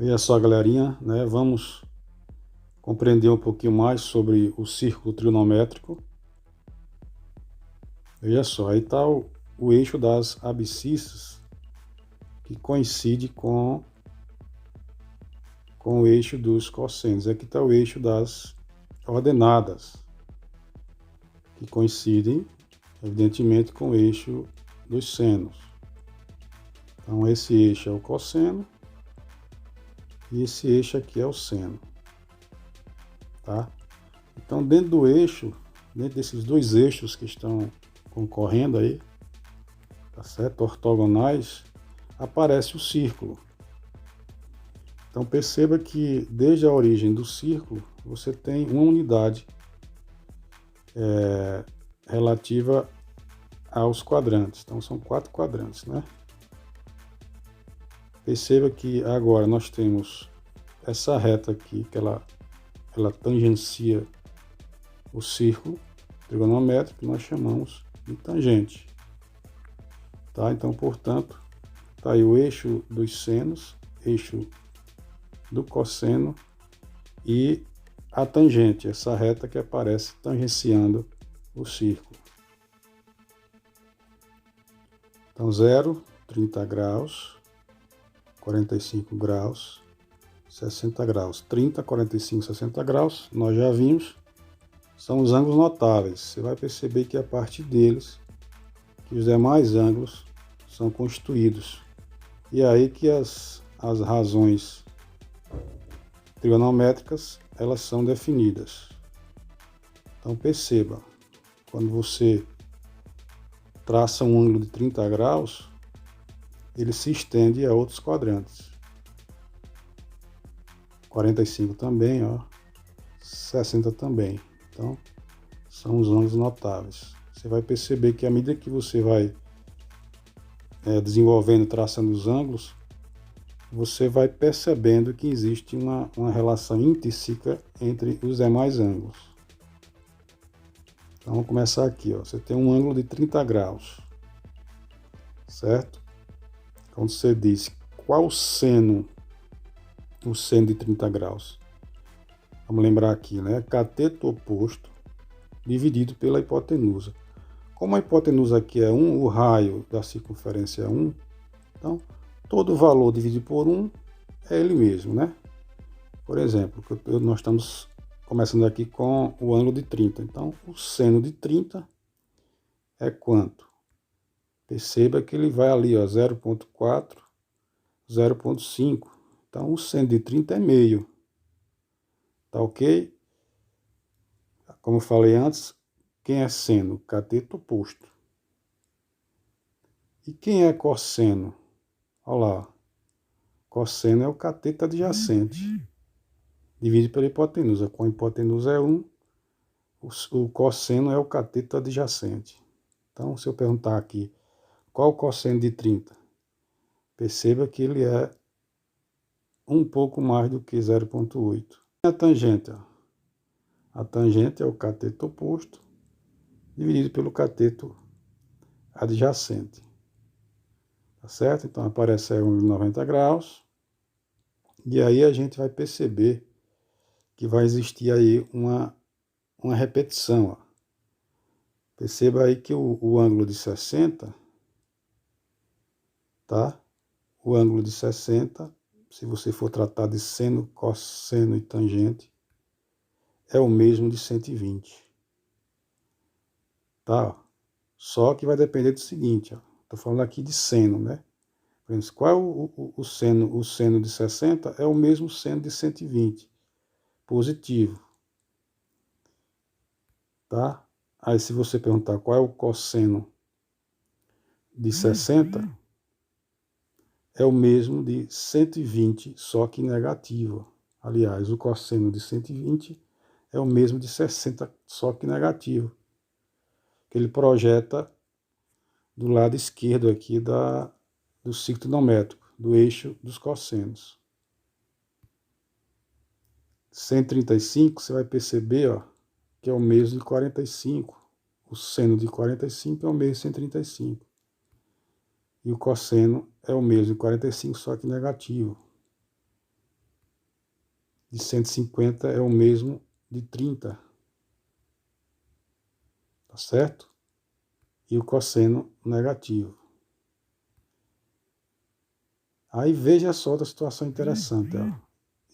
Veja só, galerinha, né? Vamos compreender um pouquinho mais sobre o círculo trigonométrico. Veja só, aí está o eixo das abscissas, que coincide com o eixo dos cossenos. Aqui está o eixo das ordenadas, que coincidem, evidentemente, com o eixo dos senos. Então, esse eixo é o cosseno e esse eixo aqui é o seno, tá? Então, dentro do eixo, dentro desses dois eixos que estão concorrendo aí, tá certo? Ortogonais, aparece o círculo. Então, perceba que desde a origem do círculo, você tem uma unidade relativa aos quadrantes. Então, são 4 quadrantes, né? Perceba que agora nós temos essa reta aqui, que ela tangencia o círculo trigonométrico, que nós chamamos de tangente. Tá? Então, portanto, tá aí o eixo dos senos, eixo do cosseno e a tangente, essa reta que aparece tangenciando o círculo. Então, 0, 30 graus, 45 graus, 60 graus. 30, 45, 60 graus, nós já vimos, são os ângulos notáveis. Você vai perceber que a partir deles, que os demais ângulos são constituídos. E é aí que as razões trigonométricas, elas são definidas. Então perceba, quando você traça um ângulo de 30 graus, ele se estende a outros quadrantes. 45 também, ó, 60 também. Então, são os ângulos notáveis. Você vai perceber que à medida que você vai desenvolvendo, traçando os ângulos, você vai percebendo que existe uma relação intrínseca entre os demais ângulos. Então, vamos começar aqui, ó. Você tem um ângulo de 30 graus, certo? Quando você diz qual o seno de 30 graus? Vamos lembrar aqui, né? Cateto oposto dividido pela hipotenusa. Como a hipotenusa aqui é 1, o raio da circunferência é 1, então todo valor dividido por 1 é ele mesmo, né? Por exemplo, nós estamos começando aqui com o ângulo de 30. Então, o seno de 30 é quanto? Perceba que ele vai ali, ó, 0,4, 0,5. Então, o seno de 30 é meio. Tá ok? Como eu falei antes, quem é seno? Cateto oposto. E quem é cosseno? Olha lá. Cosseno é o cateto adjacente. Divide pela hipotenusa. Com a hipotenusa é 1, o cosseno é o cateto adjacente. Então, se eu perguntar aqui, qual o cosseno de 30? Perceba que ele é um pouco mais do que 0,8. A tangente, ó. A tangente é o cateto oposto dividido pelo cateto adjacente. Tá certo? Então aparece aí 90 graus. E aí a gente vai perceber que vai existir aí uma repetição. Ó. Perceba aí que o ângulo de 60, tá? O ângulo de 60, se você for tratar de seno, cosseno e tangente, é o mesmo de 120. Tá? Só que vai depender do seguinte, ó. Tô falando aqui de seno, né? Qual é o seno? O seno de 60 é o mesmo seno de 120, positivo. Tá? Aí se você perguntar qual é o cosseno de 60, é o mesmo de 120, só que negativo. Aliás, o cosseno de 120 é o mesmo de 60, só que negativo. Que ele projeta do lado esquerdo aqui do ciclo trigonométrico, do eixo dos cossenos. 135, você vai perceber, ó, que é o mesmo de 45. O seno de 45 é o mesmo de 135. E o cosseno é o mesmo de 45, só que negativo. de 150 é o mesmo de 30. Tá certo? E o cosseno negativo. Aí veja só outra situação interessante. Ó.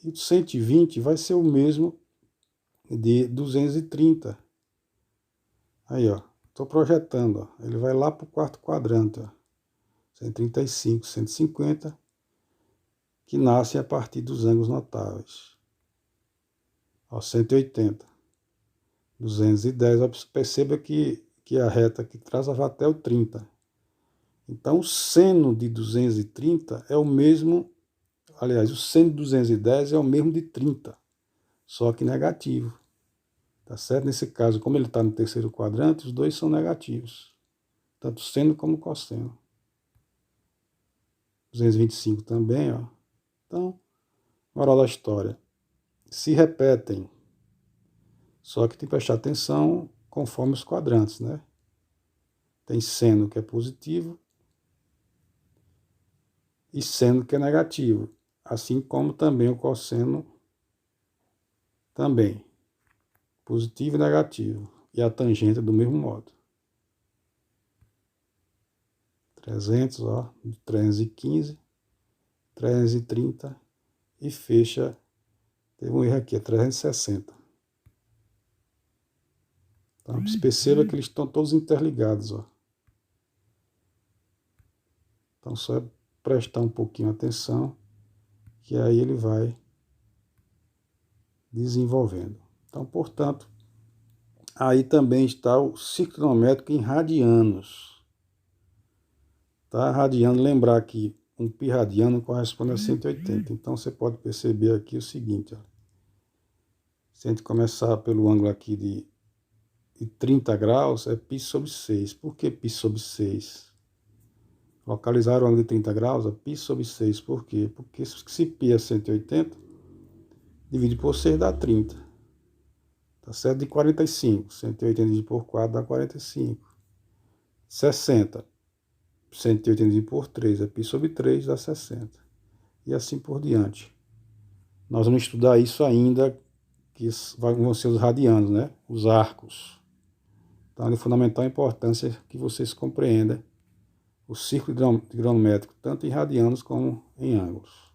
E o 120 vai ser o mesmo de 230. Aí, ó. Estou projetando. Ó. Ele vai lá para o quarto quadrante. Ó. 135, 150, que nascem a partir dos ângulos notáveis. Ó, 180. 210. Ó, perceba que a reta que traça vai até o 30. Então, o seno de 230 é o mesmo. Aliás, o seno de 210 é o mesmo de 30, só que negativo. Tá certo? Nesse caso, como ele está no terceiro quadrante, os dois são negativos. Tanto seno como cosseno. 225 também, ó. Então, moral da história. Se repetem. Só que tem que prestar atenção conforme os quadrantes, né? Tem seno que é positivo e seno que é negativo. Assim como também o cosseno também. Positivo e negativo. E a tangente do mesmo modo. 300, ó, 315, 330 e fecha, teve um erro aqui, é 360. Então, perceba que eles estão todos interligados, ó. Então, só é prestar um pouquinho atenção, que aí ele vai desenvolvendo. Então, portanto, aí também está o ciclo cronométrico em radianos. Tá? Radiano, lembrar que um pi radiano corresponde a 180. Então, você pode perceber aqui o seguinte, ó. Se a gente começar pelo ângulo aqui de 30 graus, é π sobre 6. Por que π sobre 6? Localizar o ângulo de 30 graus é π sobre 6. Por quê? Porque se π é 180, divide por 6 dá 30. Tá certo? De 45. 180 dividido por 4 dá 45. 60. 180 dividido por 3 é π sobre 3 dá 60. E assim por diante. Nós vamos estudar isso ainda, que vão ser os radianos, né? Os arcos. Então, é de fundamental importância que vocês compreendam o círculo trigonométrico, tanto em radianos como em ângulos.